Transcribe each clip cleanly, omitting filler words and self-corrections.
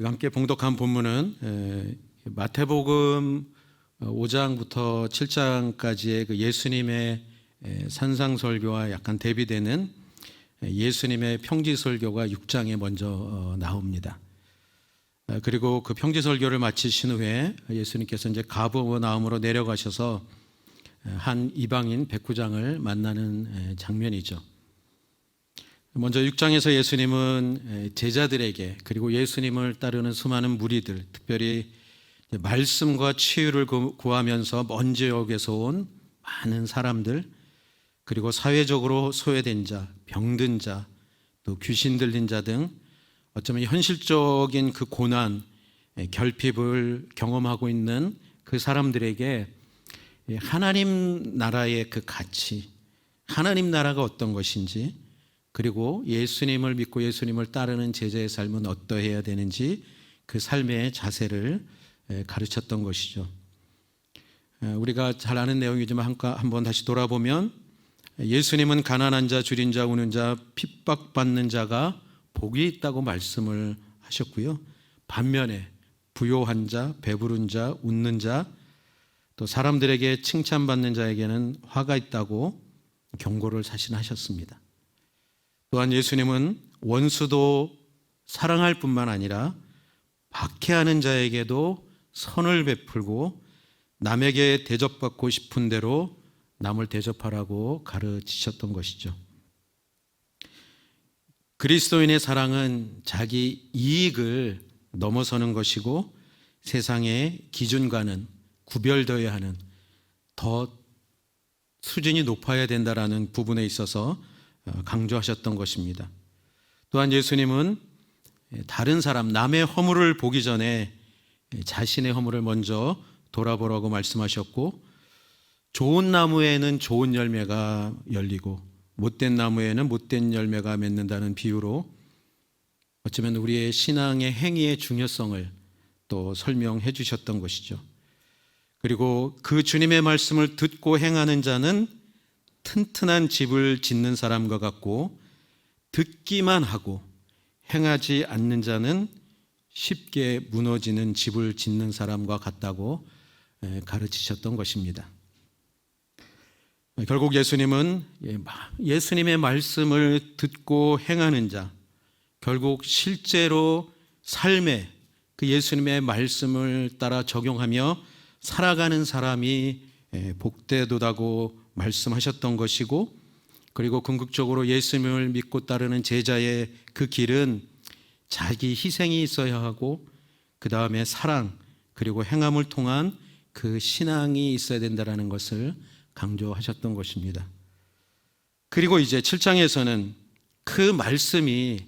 함께 봉독한 본문은 마태복음 5장부터 7장까지의 그 예수님의 산상설교와 약간 대비되는 예수님의 평지설교가 6장에 먼저 나옵니다. 그리고 그 평지설교를 마치신 후에 예수님께서 이제 가버나움으로 내려가셔서 한 이방인 백부장을 만나는 장면이죠. 먼저 6장에서 예수님은 제자들에게 그리고 예수님을 따르는 수많은 무리들, 특별히 말씀과 치유를 구하면서 먼 지역에서 온 많은 사람들, 그리고 사회적으로 소외된 자, 병든 자, 또 귀신 들린 자 등 어쩌면 현실적인 그 고난, 결핍을 경험하고 있는 그 사람들에게 하나님 나라의 그 가치, 하나님 나라가 어떤 것인지, 그리고 예수님을 믿고 예수님을 따르는 제자의 삶은 어떠해야 되는지 그 삶의 자세를 가르쳤던 것이죠. 우리가 잘 아는 내용이지만 한번 다시 돌아보면 예수님은 가난한 자, 줄인 자, 우는 자, 핍박받는 자가 복이 있다고 말씀을 하셨고요. 반면에 부요한 자, 배부른 자, 웃는 자, 또 사람들에게 칭찬받는 자에게는 화가 있다고 경고를 사신하셨습니다. 또한 예수님은 원수도 사랑할 뿐만 아니라 박해하는 자에게도 선을 베풀고 남에게 대접받고 싶은 대로 남을 대접하라고 가르치셨던 것이죠. 그리스도인의 사랑은 자기 이익을 넘어서는 것이고 세상의 기준과는 구별되어야 하는 더 수준이 높아야 된다라는 부분에 있어서 강조하셨던 것입니다. 또한 예수님은 다른 사람, 남의 허물을 보기 전에 자신의 허물을 먼저 돌아보라고 말씀하셨고, 좋은 나무에는 좋은 열매가 열리고 못된 나무에는 못된 열매가 맺는다는 비유로 어쩌면 우리의 신앙의 행위의 중요성을 또 설명해 주셨던 것이죠. 그리고 그 주님의 말씀을 듣고 행하는 자는 튼튼한 집을 짓는 사람과 같고, 듣기만 하고 행하지 않는 자는 쉽게 무너지는 집을 짓는 사람과 같다고 가르치셨던 것입니다. 결국 예수님은 예수님의 말씀을 듣고 행하는 자, 결국 실제로 삶에 그 예수님의 말씀을 따라 적용하며 살아가는 사람이 복되도다고 말씀하셨던 것이고, 그리고 궁극적으로 예수님을 믿고 따르는 제자의 그 길은 자기 희생이 있어야 하고 그 다음에 사랑, 그리고 행함을 통한 그 신앙이 있어야 된다는 것을 강조하셨던 것입니다. 그리고 이제 7장에서는 그 말씀이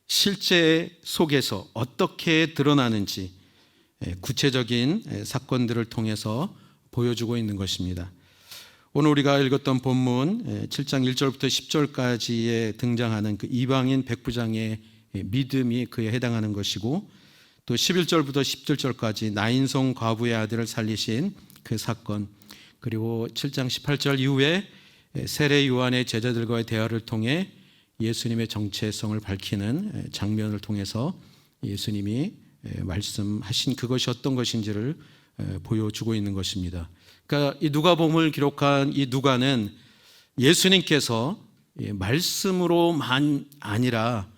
실제 속에서 어떻게 드러나는지 구체적인 사건들을 통해서 보여주고 있는 것입니다. 오늘 우리가 읽었던 본문 7장 1절부터 10절까지에 등장하는 그 이방인 백부장의 믿음이 그에 해당하는 것이고, 또 11절부터 17절까지 나인성 과부의 아들을 살리신 그 사건, 그리고 7장 18절 이후에 세례 요한의 제자들과의 대화를 통해 예수님의 정체성을 밝히는 장면을 통해서 예수님이 말씀하신 그것이 어떤 것인지를 보여주고 있는 것입니다. 그러니까 이 누가복음을 기록한 이 누가는 예수님께서 말씀으로만 아니라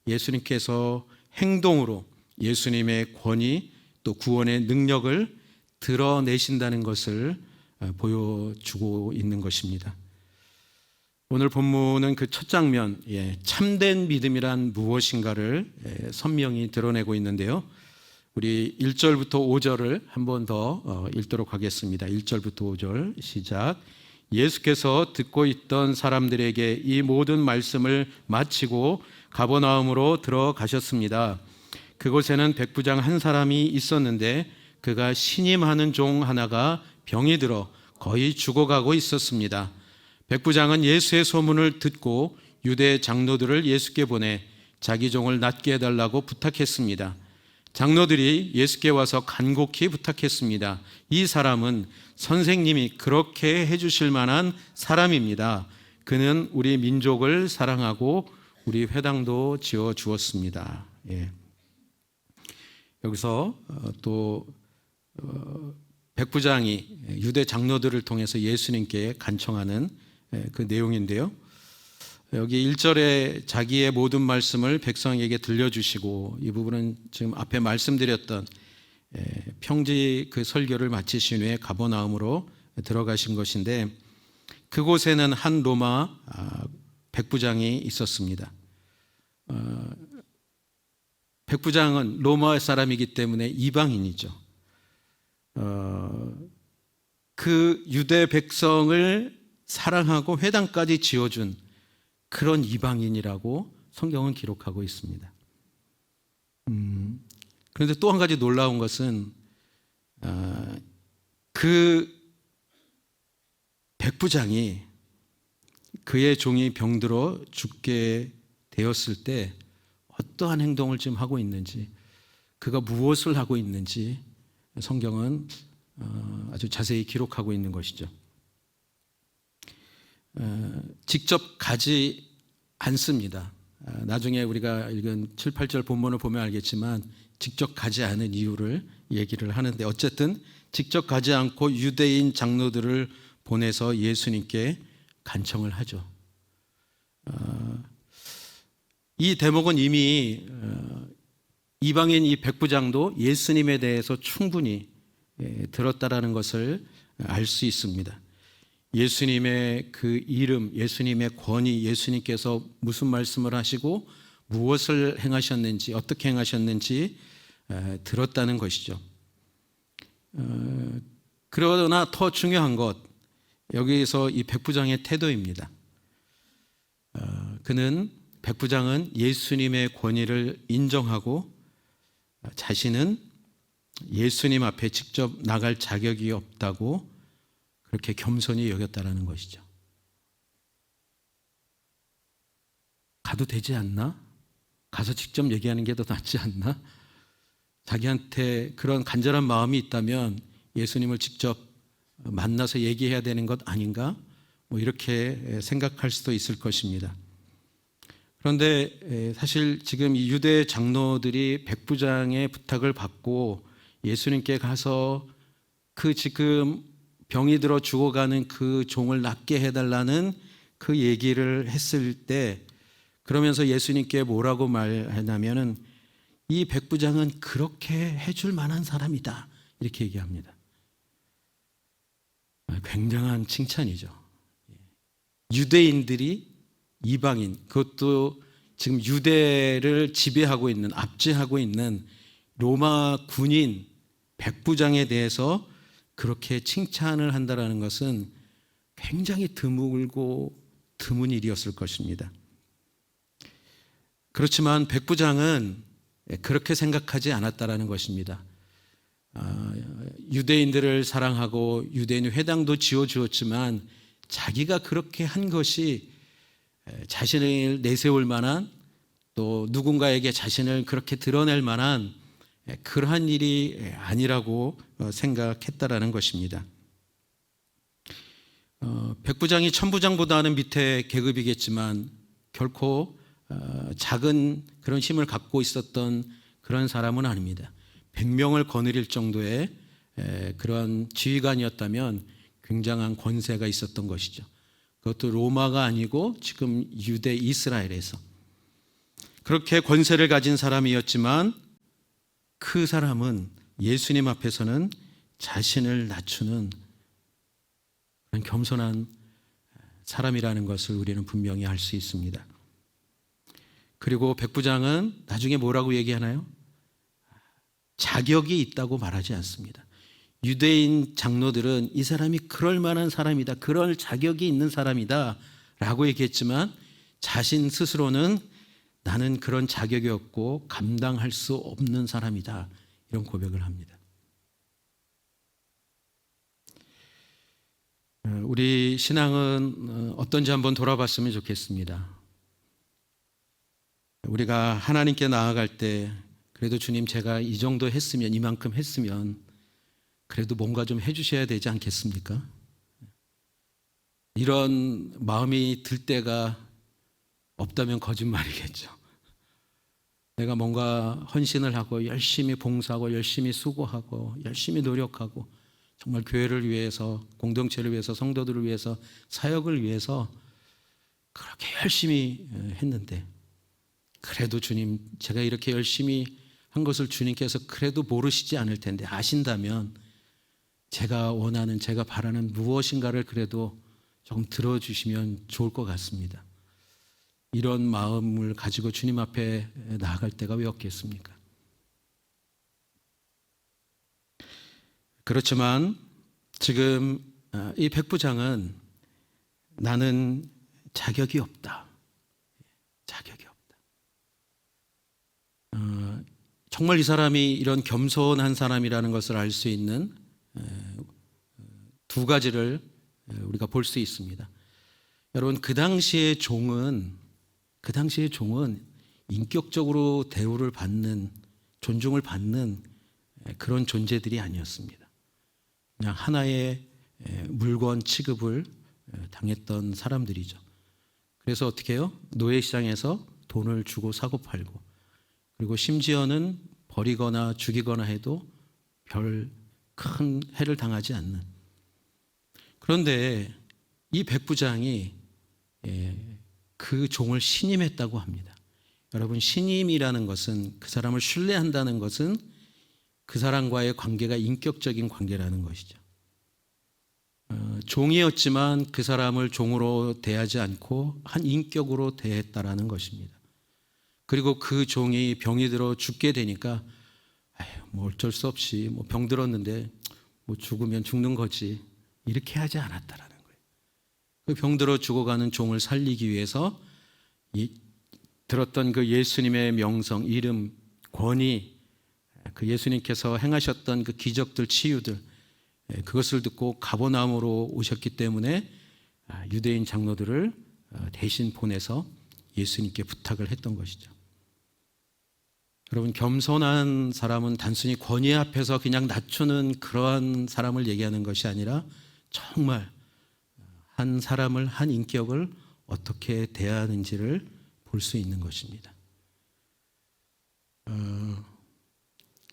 예수님께서 행동으로 예수님의 권위 또 구원의 능력을 드러내신다는 것을 보여주고 있는 것입니다. 오늘 본문은 그 첫 장면, 참된 믿음이란 무엇인가를 선명히 드러내고 있는데요. 우리 1절부터 5절을 한 번 더 읽도록 하겠습니다. 1절부터 5절 시작. 예수께서 듣고 있던 사람들에게 이 모든 말씀을 마치고 가버나움으로 들어가셨습니다. 그곳에는 백부장 한 사람이 있었는데 그가 신임하는 종 하나가 병이 들어 거의 죽어가고 있었습니다. 백부장은 예수의 소문을 듣고 유대 장로들을 예수께 보내 자기 종을 낫게 해달라고 부탁했습니다. 장로들이 예수께 와서 간곡히 부탁했습니다. 이 사람은 선생님이 그렇게 해주실 만한 사람입니다. 그는 우리 민족을 사랑하고 우리 회당도 지어 주었습니다. 여기서 또 백부장이 유대 장로들을 통해서 예수님께 간청하는 그 내용인데요. 여기 1절에 자기의 모든 말씀을 백성에게 들려주시고, 이 부분은 지금 앞에 말씀드렸던 평지 그 설교를 마치신 후에 가버나움으로 들어가신 것인데, 그곳에는 한 로마 백부장이 있었습니다. 백부장은 로마 사람이기 때문에 이방인이죠. 그 유대 백성을 사랑하고 회당까지 지어준 그런 이방인이라고 성경은 기록하고 있습니다. 그런데 또 한 가지 놀라운 것은 그 백부장이 그의 종이 병들어 죽게 되었을 때 어떠한 행동을 지금 하고 있는지, 그가 무엇을 하고 있는지 성경은 아주 자세히 기록하고 있는 것이죠. 직접 가지 않습니다. 나중에 우리가 읽은 7, 8절 본문을 보면 알겠지만 직접 가지 않은 이유를 얘기를 하는데, 어쨌든 직접 가지 않고 유대인 장로들을 보내서 예수님께 간청을 하죠. 이 대목은 이미 이방인 이 백부장도 예수님에 대해서 충분히 들었다라는 것을 알 수 있습니다. 예수님의 그 이름, 예수님의 권위, 예수님께서 무슨 말씀을 하시고 무엇을 행하셨는지, 어떻게 행하셨는지 들었다는 것이죠. 그러나 더 중요한 것, 여기서 이 백부장의 태도입니다. 백부장은 예수님의 권위를 인정하고 자신은 예수님 앞에 직접 나갈 자격이 없다고 그렇게 겸손히 여겼다라는 것이죠. 가도 되지 않나? 가서 직접 얘기하는 게 더 낫지 않나? 자기한테 그런 간절한 마음이 있다면 예수님을 직접 만나서 얘기해야 되는 것 아닌가? 이렇게 생각할 수도 있을 것입니다. 그런데 사실 지금 이 유대 장로들이 백부장의 부탁을 받고 예수님께 가서 그 지금 병이 들어 죽어가는 그 종을 낫게 해달라는 그 얘기를 했을 때, 그러면서 예수님께 뭐라고 말하냐면은 이 백부장은 그렇게 해줄 만한 사람이다, 이렇게 얘기합니다. 굉장한 칭찬이죠. 유대인들이 이방인, 그것도 지금 유대를 지배하고 있는, 압제하고 있는 로마 군인 백부장에 대해서 그렇게 칭찬을 한다는 것은 굉장히 드물고 드문 일이었을 것입니다. 그렇지만 백부장은 그렇게 생각하지 않았다는 것입니다. 유대인들을 사랑하고 유대인 회당도 지어주었지만 자기가 그렇게 한 것이 자신을 내세울 만한, 또 누군가에게 자신을 그렇게 드러낼 만한 그러한 일이 아니라고 생각했다라는 것입니다. 백부장이 천부장보다는 밑에 계급이겠지만 결코 작은 그런 힘을 갖고 있었던 그런 사람은 아닙니다. 100명을 거느릴 정도의 그런 지휘관이었다면 굉장한 권세가 있었던 것이죠. 그것도 로마가 아니고 지금 유대 이스라엘에서 그렇게 권세를 가진 사람이었지만, 그 사람은 예수님 앞에서는 자신을 낮추는 그런 겸손한 사람이라는 것을 우리는 분명히 알 수 있습니다. 그리고 백부장은 나중에 뭐라고 얘기하나요? 자격이 있다고 말하지 않습니다. 유대인 장로들은 이 사람이 그럴 만한 사람이다, 그럴 자격이 있는 사람이다 라고 얘기했지만, 자신 스스로는 나는 그런 자격이 없고 감당할 수 없는 사람이다, 이런 고백을 합니다. 우리 신앙은 어떤지 한번 돌아봤으면 좋겠습니다. 우리가 하나님께 나아갈 때 그래도 주님, 제가 이 정도 했으면, 이만큼 했으면 그래도 뭔가 좀 해주셔야 되지 않겠습니까? 이런 마음이 들 때가 없다면 거짓말이겠죠. 내가 뭔가 헌신을 하고 열심히 봉사하고 열심히 수고하고 열심히 노력하고 정말 교회를 위해서, 공동체를 위해서, 성도들을 위해서, 사역을 위해서 그렇게 열심히 했는데, 그래도 주님, 제가 이렇게 열심히 한 것을 주님께서 그래도 모르시지 않을 텐데 아신다면 제가 원하는, 제가 바라는 무엇인가를 그래도 조금 들어주시면 좋을 것 같습니다. 이런 마음을 가지고 주님 앞에 나아갈 때가 왜 없겠습니까? 그렇지만 지금 이 백부장은 나는 자격이 없다. 자격이 없다. 정말 이 사람이 이런 겸손한 사람이라는 것을 알 수 있는 두 가지를 우리가 볼 수 있습니다. 여러분, 그 당시의 종은 인격적으로 대우를 받는, 존중을 받는 그런 존재들이 아니었습니다. 그냥 하나의 물건 취급을 당했던 사람들이죠. 그래서 어떻게 해요? 노예시장에서 돈을 주고 사고 팔고, 그리고 심지어는 버리거나 죽이거나 해도 별 큰 해를 당하지 않는. 그런데 이 백부장이 그 종을 신임했다고 합니다. 여러분, 신임이라는 것은, 그 사람을 신뢰한다는 것은 그 사람과의 관계가 인격적인 관계라는 것이죠. 종이었지만 그 사람을 종으로 대하지 않고 한 인격으로 대했다라는 것입니다. 그리고 그 종이 병이 들어 죽게 되니까 뭐 어쩔 수 없이 뭐 병 들었는데 뭐 죽으면 죽는 거지, 이렇게 하지 않았다라는 거예요. 그 병 들어 죽어가는 종을 살리기 위해서 들었던 그 예수님의 명성, 이름, 권위, 그 예수님께서 행하셨던 그 기적들, 치유들, 그것을 듣고 가버나움으로 오셨기 때문에 유대인 장로들을 대신 보내서 예수님께 부탁을 했던 것이죠. 여러분, 겸손한 사람은 단순히 권위 앞에서 그냥 낮추는 그러한 사람을 얘기하는 것이 아니라 정말 한 사람을, 한 인격을 어떻게 대하는지를 볼 수 있는 것입니다.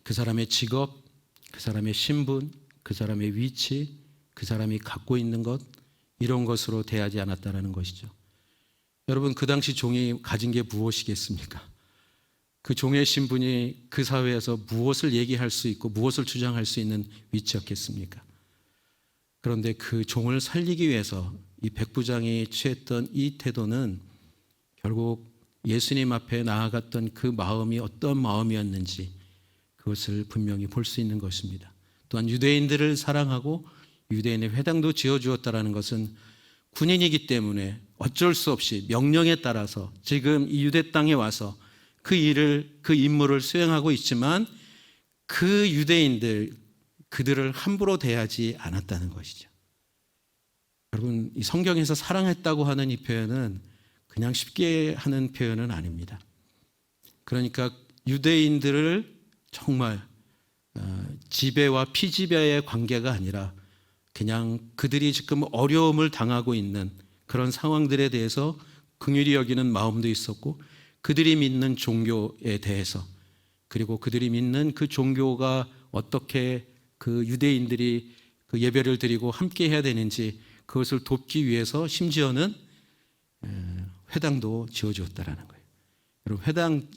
그 사람의 직업, 그 사람의 신분, 그 사람의 위치, 그 사람이 갖고 있는 것, 이런 것으로 대하지 않았다는 것이죠. 여러분, 그 당시 종이 가진 게 무엇이겠습니까? 그 종의 신분이 그 사회에서 무엇을 얘기할 수 있고 무엇을 주장할 수 있는 위치였겠습니까? 그런데 그 종을 살리기 위해서 이 백부장이 취했던 이 태도는 결국 예수님 앞에 나아갔던 그 마음이 어떤 마음이었는지 그것을 분명히 볼 수 있는 것입니다. 또한 유대인들을 사랑하고 유대인의 회당도 지어주었다는 것은 군인이기 때문에 어쩔 수 없이 명령에 따라서 지금 이 유대 땅에 와서 그 일을, 그 임무를 수행하고 있지만 그 유대인들, 그들을 함부로 대하지 않았다는 것이죠. 여러분, 이 성경에서 사랑했다고 하는 이 표현은 그냥 쉽게 하는 표현은 아닙니다. 그러니까 유대인들을 정말 지배와 피지배의 관계가 아니라 그냥 그들이 지금 어려움을 당하고 있는 그런 상황들에 대해서 긍휼히 여기는 마음도 있었고, 그들이 믿는 종교에 대해서, 그리고 그들이 믿는 그 종교가 어떻게 그 유대인들이 그 예배를 드리고 함께 해야 되는지 그것을 돕기 위해서 심지어는 회당도 지어주었다라는 거예요. 여러분, 회당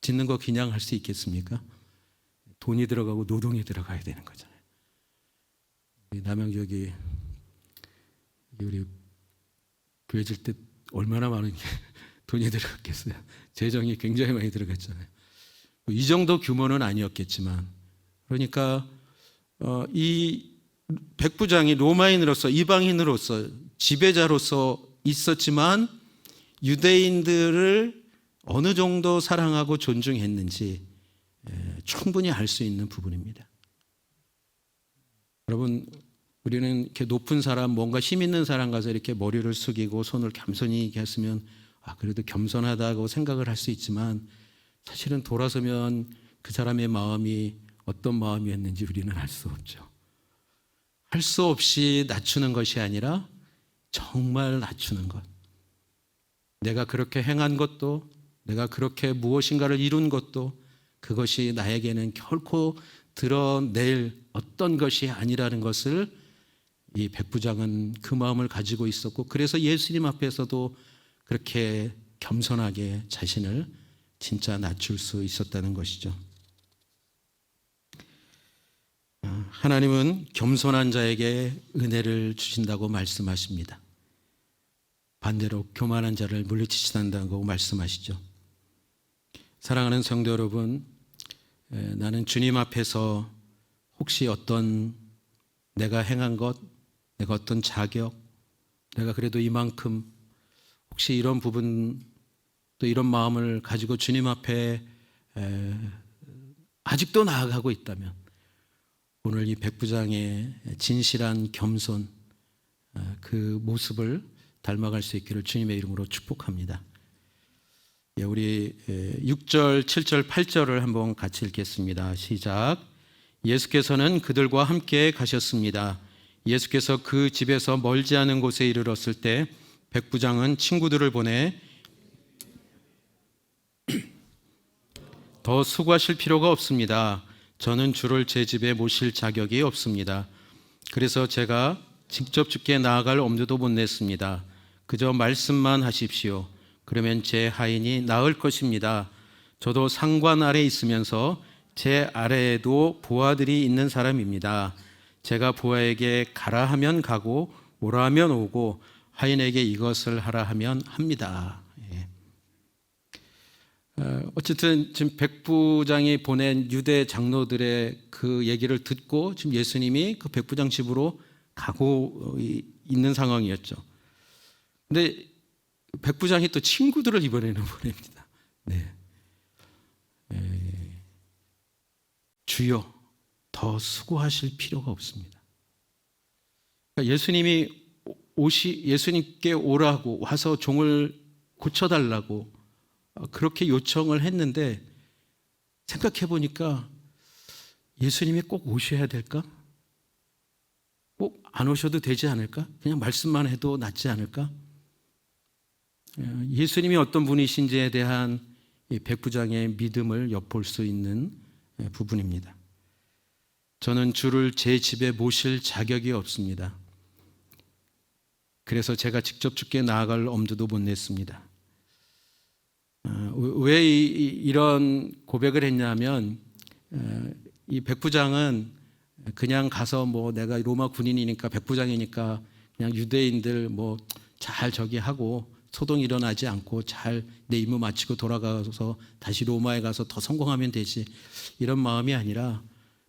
짓는 거 그냥 할 수 있겠습니까? 돈이 들어가고 노동이 들어가야 되는 거잖아요. 남양주역이 우리 교회 질 때 얼마나 많은 돈이 들어갔겠어요. 재정이 굉장히 많이 들어갔잖아요. 이 정도 규모는 아니었겠지만, 그러니까 이 백부장이 로마인으로서, 이방인으로서, 지배자로서 있었지만 유대인들을 어느 정도 사랑하고 존중했는지 충분히 알 수 있는 부분입니다. 여러분, 우리는 이렇게 높은 사람, 뭔가 힘 있는 사람 가서 이렇게 머리를 숙이고 손을 겸손히 이렇게 했으면 그래도 겸손하다고 생각을 할 수 있지만, 사실은 돌아서면 그 사람의 마음이 어떤 마음이었는지 우리는 알 수 없죠. 할 수 없이 낮추는 것이 아니라 정말 낮추는 것. 내가 그렇게 행한 것도, 내가 그렇게 무엇인가를 이룬 것도 그것이 나에게는 결코 드러낼 어떤 것이 아니라는 것을 이 백부장은 그 마음을 가지고 있었고, 그래서 예수님 앞에서도 그렇게 겸손하게 자신을 진짜 낮출 수 있었다는 것이죠. 하나님은 겸손한 자에게 은혜를 주신다고 말씀하십니다. 반대로 교만한 자를 물리치신다고 말씀하시죠. 사랑하는 성도 여러분, 나는 주님 앞에서 혹시 어떤 내가 행한 것, 내가 어떤 자격, 내가 그래도 이만큼 혹시 이런 부분 또 이런 마음을 가지고 주님 앞에 아직도 나아가고 있다면 오늘 이 백부장의 진실한 겸손 그 모습을 닮아갈 수 있기를 주님의 이름으로 축복합니다. 우리 6절, 7절, 8절을 한번 같이 읽겠습니다. 시작. 예수께서는 그들과 함께 가셨습니다. 예수께서 그 집에서 멀지 않은 곳에 이르렀을 때 백부장은 친구들을 보내 더 수고하실 필요가 없습니다. 저는 주를 제 집에 모실 자격이 없습니다. 그래서 제가 직접 주께 나아갈 엄두도 못 냈습니다. 그저 말씀만 하십시오. 그러면 제 하인이 나을 것입니다. 저도 상관 아래 있으면서 제 아래에도 부하들이 있는 사람입니다. 제가 부하에게 가라 하면 가고 오라 하면 오고 하인에게 이것을 하라 하면 합니다. 어쨌든 지금 백부장이 보낸 유대 장로들의 그 얘기를 듣고 지금 예수님이 그 백부장 집으로 가고 있는 상황이었죠. 근데 백부장이 또 친구들을 이번에는 보냅니다. 네. 주여, 더 수고하실 필요가 없습니다. 그러니까 예수님께 오라고 와서 종을 고쳐달라고 그렇게 요청을 했는데 생각해 보니까 예수님이 꼭 오셔야 될까? 꼭 안 오셔도 되지 않을까? 그냥 말씀만 해도 낫지 않을까? 예수님이 어떤 분이신지에 대한 백부장의 믿음을 엿볼 수 있는 부분입니다. 저는 주를 제 집에 모실 자격이 없습니다. 그래서 제가 직접 주께 나아갈 엄두도 못 냈습니다. 왜 이런 고백을 했냐면 이 백부장은 그냥 가서 뭐 내가 로마 군인이니까 백부장이니까 그냥 유대인들 뭐 잘 저기 하고 소동 일어나지 않고 잘 내 임무 마치고 돌아가서 다시 로마에 가서 더 성공하면 되지, 이런 마음이 아니라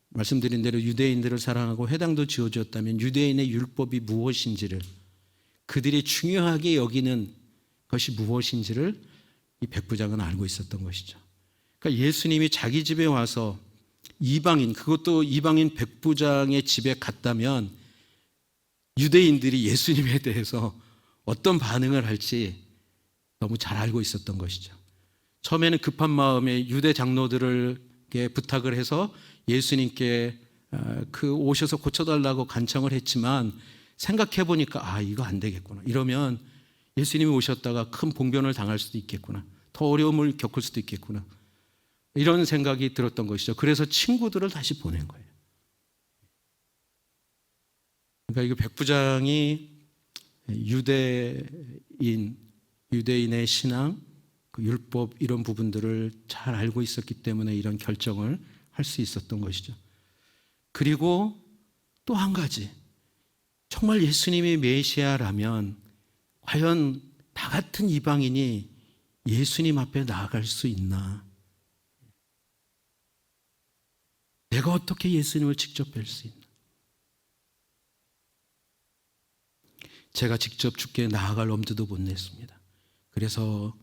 말씀드린 대로 유대인들을 사랑하고 회당도 지어주었다면 유대인의 율법이 무엇인지를, 그들이 중요하게 여기는 것이 무엇인지를 이 백부장은 알고 있었던 것이죠. 그러니까 예수님이 자기 집에 와서 이방인, 그것도 이방인 백부장의 집에 갔다면 유대인들이 예수님에 대해서 어떤 반응을 할지 너무 잘 알고 있었던 것이죠. 처음에는 급한 마음에 유대 장로들에게 부탁을 해서 예수님께 그 오셔서 고쳐달라고 간청을 했지만 생각해 보니까 이거 안 되겠구나. 이러면 예수님이 오셨다가 큰 봉변을 당할 수도 있겠구나. 더 어려움을 겪을 수도 있겠구나. 이런 생각이 들었던 것이죠. 그래서 친구들을 다시 보낸 거예요. 그러니까 이거 백부장이 유대인의 신앙, 그 율법 이런 부분들을 잘 알고 있었기 때문에 이런 결정을 할 수 있었던 것이죠. 그리고 또 한 가지, 정말 예수님이 메시아라면 과연 나 같은 이방인이 예수님 앞에 나아갈 수 있나? 내가 어떻게 예수님을 직접 뵐 수 있나? 제가 직접 주께 나아갈 엄두도 못 냈습니다. 그래서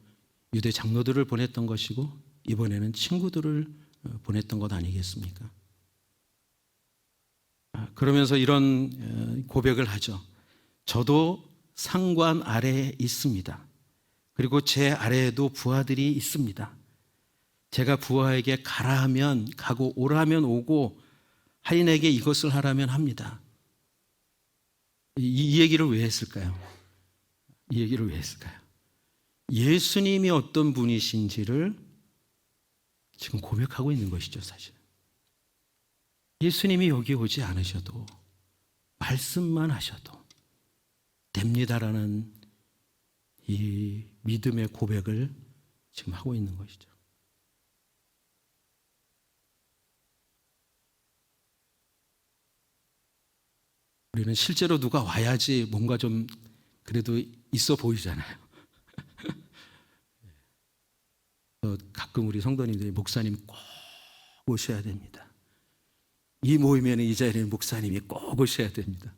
유대 장로들을 보냈던 것이고 이번에는 친구들을 보냈던 것 아니겠습니까? 그러면서 이런 고백을 하죠. 저도 상관 아래에 있습니다. 그리고 제 아래에도 부하들이 있습니다. 제가 부하에게 가라 하면 가고 오라 하면 오고 하인에게 이것을 하라면 합니다. 이 얘기를 왜 했을까요? 이 얘기를 왜 했을까요? 예수님이 어떤 분이신지를 지금 고백하고 있는 것이죠, 사실. 예수님이 여기 오지 않으셔도 말씀만 하셔도 됩니다라는 이 믿음의 고백을 지금 하고 있는 것이죠. 우리는 실제로 누가 와야지 뭔가 좀 그래도 있어 보이잖아요. 가끔 우리 성도님들이 목사님 꼭 오셔야 됩니다. 이 모임에는 이 자리에는 목사님이 꼭 오셔야 됩니다.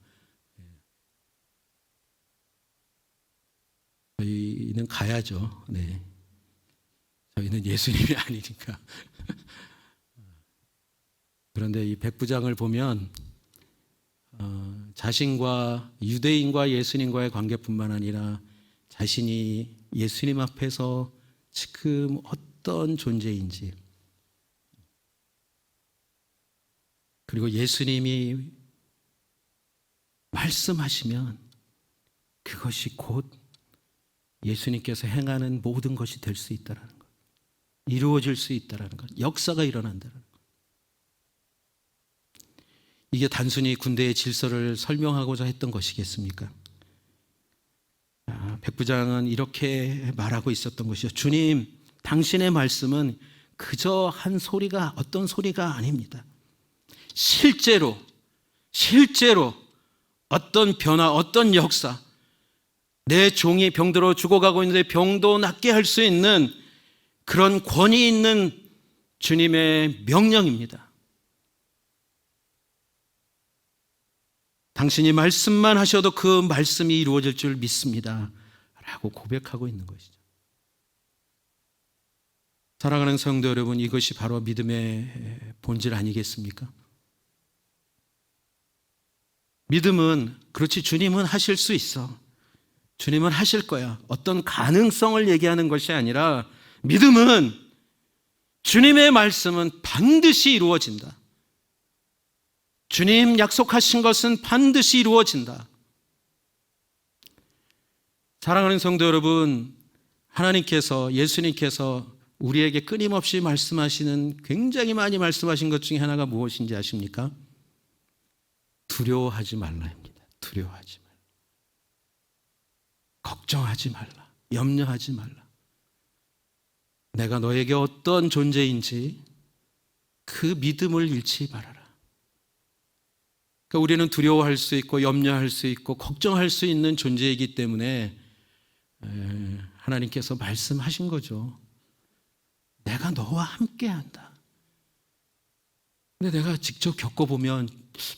저희는 가야죠. 네. 저희는 예수님이 아니니까. 그런데 이 백부장을 보면 자신과 유대인과 예수님과의 관계뿐만 아니라 자신이 예수님 앞에서 지금 어떤 존재인지, 그리고 예수님이 말씀하시면 그것이 곧 예수님께서 행하는 모든 것이 될 수 있다는 것, 이루어질 수 있다는 것, 역사가 일어난다는 것. 이게 단순히 군대의 질서를 설명하고자 했던 것이겠습니까? 백부장은 이렇게 말하고 있었던 것이죠. 주님, 당신의 말씀은 그저 한 소리가, 어떤 소리가 아닙니다. 실제로 어떤 변화, 어떤 역사, 내 종이 병들어 죽어가고 있는데 병도 낫게 할 수 있는 그런 권위 있는 주님의 명령입니다. 당신이 말씀만 하셔도 그 말씀이 이루어질 줄 믿습니다 라고 고백하고 있는 것이죠. 사랑하는 성도 여러분, 이것이 바로 믿음의 본질 아니겠습니까? 믿음은, 그렇지, 주님은 하실 수 있어, 주님은 하실 거야, 어떤 가능성을 얘기하는 것이 아니라, 믿음은 주님의 말씀은 반드시 이루어진다. 주님 약속하신 것은 반드시 이루어진다. 사랑하는 성도 여러분, 하나님께서, 예수님께서 우리에게 끊임없이 말씀하시는, 굉장히 많이 말씀하신 것 중에 하나가 무엇인지 아십니까? 두려워하지 말라입니다. 두려워하지 말라. 걱정하지 말라. 염려하지 말라. 내가 너에게 어떤 존재인지 그 믿음을 잃지 말아라. 그러니까 우리는 두려워할 수 있고 염려할 수 있고 걱정할 수 있는 존재이기 때문에 하나님께서 말씀하신 거죠. 내가 너와 함께한다. 근데 내가 직접 겪어보면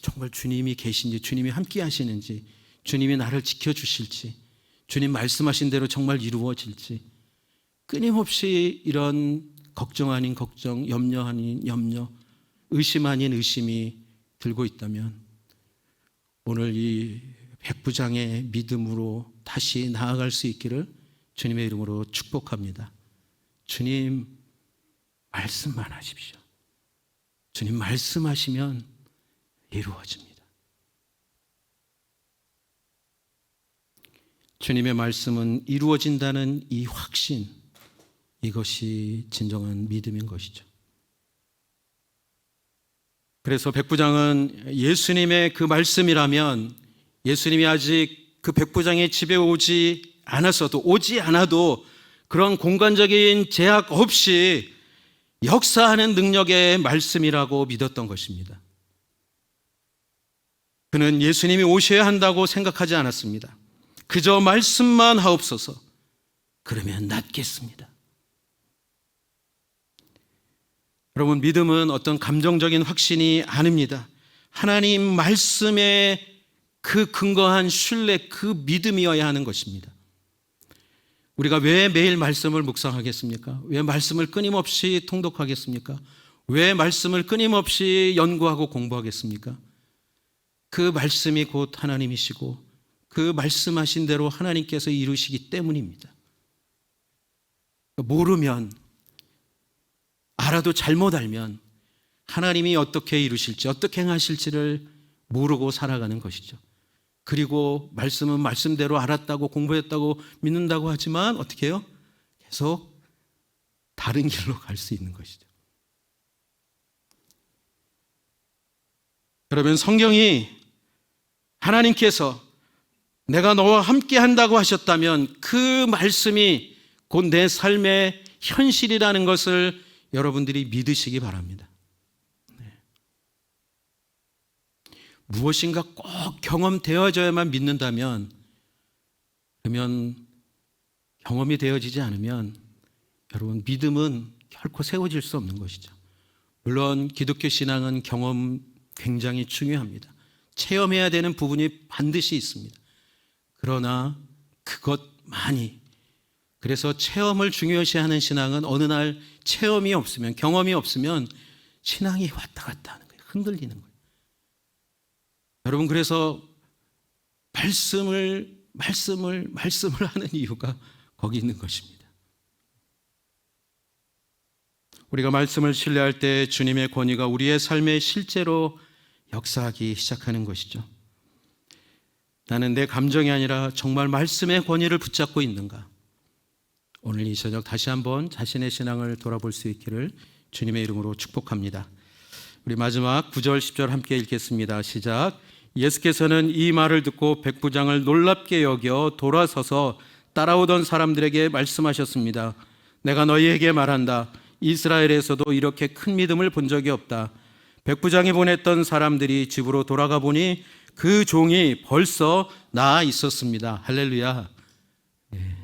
정말 주님이 계신지, 주님이 함께 하시는지, 주님이 나를 지켜주실지, 주님 말씀하신 대로 정말 이루어질지, 끊임없이 이런 걱정 아닌 걱정, 염려 아닌 염려, 의심 아닌 의심이 들고 있다면 오늘 이 백부장의 믿음으로 다시 나아갈 수 있기를 주님의 이름으로 축복합니다. 주님 말씀만 하십시오. 주님 말씀하시면 이루어집니다. 주님의 말씀은 이루어진다는 이 확신, 이것이 진정한 믿음인 것이죠. 그래서 백부장은 예수님의 그 말씀이라면, 예수님이 아직 그 백부장의 집에 오지 않아도 그런 공간적인 제약 없이 역사하는 능력의 말씀이라고 믿었던 것입니다. 그는 예수님이 오셔야 한다고 생각하지 않았습니다. 그저 말씀만 하옵소서, 그러면 낫겠습니다. 여러분, 믿음은 어떤 감정적인 확신이 아닙니다. 하나님 말씀에 그 근거한 신뢰, 그 믿음이어야 하는 것입니다. 우리가 왜 매일 말씀을 묵상하겠습니까? 왜 말씀을 끊임없이 통독하겠습니까? 왜 말씀을 끊임없이 연구하고 공부하겠습니까? 그 말씀이 곧 하나님이시고 그 말씀하신 대로 하나님께서 이루시기 때문입니다. 모르면, 알아도 잘못 알면 하나님이 어떻게 이루실지, 어떻게 행하실지를 모르고 살아가는 것이죠. 그리고 말씀은 말씀대로 알았다고, 공부했다고, 믿는다고 하지만 어떻게 해요? 계속 다른 길로 갈 수 있는 것이죠. 여러분, 성경이 하나님께서 내가 너와 함께 한다고 하셨다면 그 말씀이 곧 내 삶의 현실이라는 것을 여러분들이 믿으시기 바랍니다. 무엇인가 꼭 경험되어져야만 믿는다면, 그러면 경험이 되어지지 않으면 여러분, 믿음은 결코 세워질 수 없는 것이죠. 물론 기독교 신앙은 경험 굉장히 중요합니다. 체험해야 되는 부분이 반드시 있습니다. 그러나 그것만이, 그래서 체험을 중요시하는 신앙은 어느 날 체험이 없으면, 경험이 없으면 신앙이 왔다 갔다 하는 거예요. 흔들리는 거예요. 여러분, 그래서 말씀을 하는 이유가 거기 있는 것입니다. 우리가 말씀을 신뢰할 때 주님의 권위가 우리의 삶에 실제로 역사하기 시작하는 것이죠. 나는 내 감정이 아니라 정말 말씀의 권위를 붙잡고 있는가? 오늘 이 저녁 다시 한번 자신의 신앙을 돌아볼 수 있기를 주님의 이름으로 축복합니다. 우리 마지막 9절 10절 함께 읽겠습니다. 시작. 예수께서는 이 말을 듣고 백부장을 놀랍게 여겨 돌아서서 따라오던 사람들에게 말씀하셨습니다. 내가 너희에게 말한다. 이스라엘에서도 이렇게 큰 믿음을 본 적이 없다. 백부장이 보냈던 사람들이 집으로 돌아가 보니 그 종이 벌써 나아 있었습니다. 할렐루야. 네.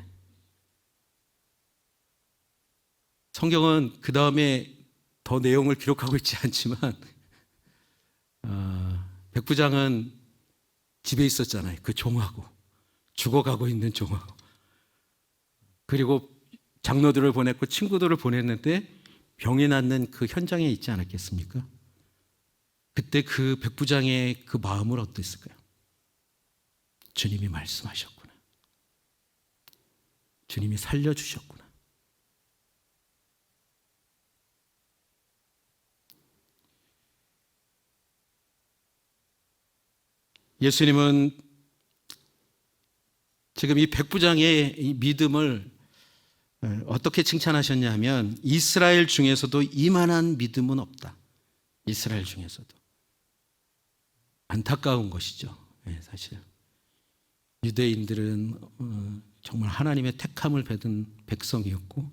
성경은 그 다음에 더 내용을 기록하고 있지 않지만 백부장은 집에 있었잖아요. 그 종하고, 죽어가고 있는 종하고. 그리고 장로들을 보냈고 친구들을 보냈는데 병이 낫는 그 현장에 있지 않았겠습니까? 그때 그 백부장의 그 마음을 어땠을까요? 주님이 말씀하셨구나. 주님이 살려주셨구나. 예수님은 지금 이 백부장의 이 믿음을 어떻게 칭찬하셨냐면, 이스라엘 중에서도 이만한 믿음은 없다. 이스라엘 중에서도. 안타까운 것이죠. 사실 유대인들은 정말 하나님의 택함을 받은 백성이었고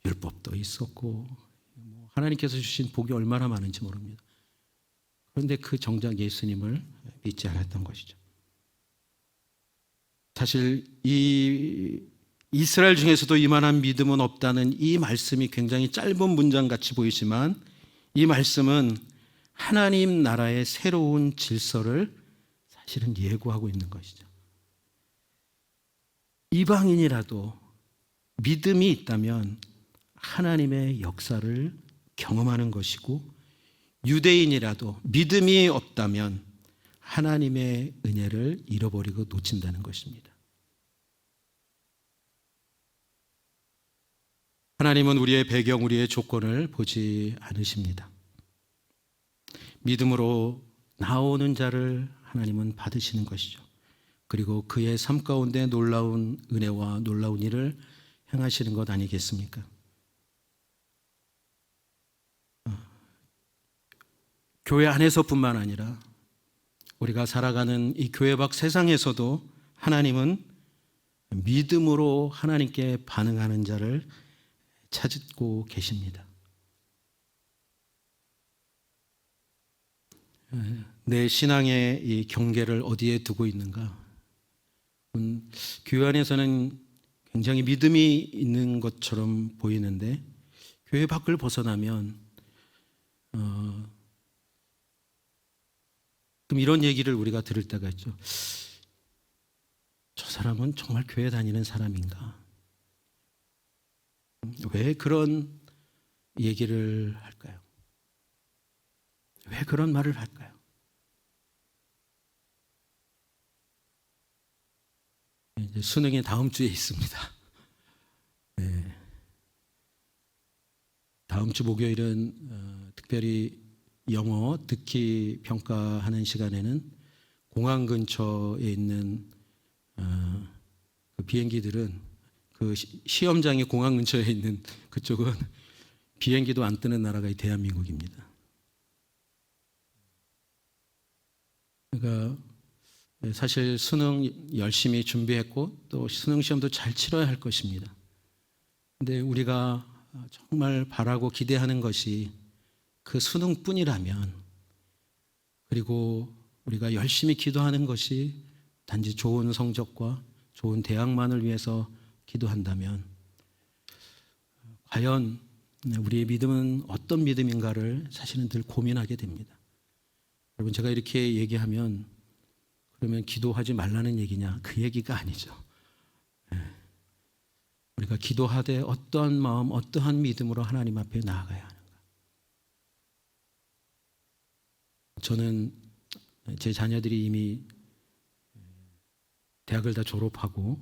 율법도 있었고 하나님께서 주신 복이 얼마나 많은지 모릅니다. 그런데 그 정작 예수님을 믿지 않았던 것이죠. 사실 이 이스라엘 중에서도 이만한 믿음은 없다는 이 말씀이 굉장히 짧은 문장같이 보이지만, 이 말씀은 하나님 나라의 새로운 질서를 사실은 예고하고 있는 것이죠. 이방인이라도 믿음이 있다면 하나님의 역사를 경험하는 것이고, 유대인이라도 믿음이 없다면 하나님의 은혜를 잃어버리고 놓친다는 것입니다. 하나님은 우리의 배경, 우리의 조건을 보지 않으십니다. 믿음으로 나오는 자를 하나님은 받으시는 것이죠. 그리고 그의 삶 가운데 놀라운 은혜와 놀라운 일을 행하시는 것 아니겠습니까? 교회 안에서뿐만 아니라 우리가 살아가는 이 교회 밖 세상에서도 하나님은 믿음으로 하나님께 반응하는 자를 찾고 계십니다. 내 신앙의 이 경계를 어디에 두고 있는가? 교회 안에서는 굉장히 믿음이 있는 것처럼 보이는데 교회 밖을 벗어나면 그럼 이런 얘기를 우리가 들을 때가 있죠. 저 사람은 정말 교회 다니는 사람인가? 왜 그런 얘기를 할까요? 왜 그런 말을 할까요? 이제 수능이 다음 주에 있습니다. 네. 다음 주 목요일은 특별히 영어 듣기 평가하는 시간에는 공항 근처에 있는 그 비행기들은 그 시험장이 공항 근처에 있는 그쪽은 비행기도 안 뜨는 나라가 이 대한민국입니다. 그러니까 사실 수능 열심히 준비했고 또 수능 시험도 잘 치러야 할 것입니다. 근데 우리가 정말 바라고 기대하는 것이 그 수능뿐이라면, 그리고 우리가 열심히 기도하는 것이 단지 좋은 성적과 좋은 대학만을 위해서 기도한다면 과연 우리의 믿음은 어떤 믿음인가를 사실은 늘 고민하게 됩니다. 여러분, 제가 이렇게 얘기하면 그러면 기도하지 말라는 얘기냐? 그 얘기가 아니죠. 우리가 기도하되 어떠한 마음, 어떠한 믿음으로 하나님 앞에 나아가야 하는가? 저는 제 자녀들이 이미 대학을 다 졸업하고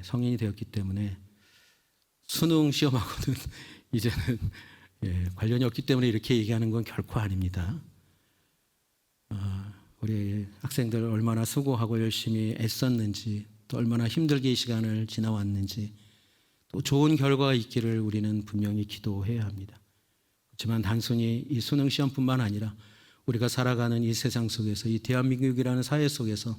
성인이 되었기 때문에 수능 시험하고는 이제는 관련이 없기 때문에 이렇게 얘기하는 건 결코 아닙니다. 우리 학생들 얼마나 수고하고 열심히 애썼는지, 또 얼마나 힘들게 이 시간을 지나왔는지, 또 좋은 결과가 있기를 우리는 분명히 기도해야 합니다. 그렇지만 단순히 이 수능 시험뿐만 아니라 우리가 살아가는 이 세상 속에서, 이 대한민국이라는 사회 속에서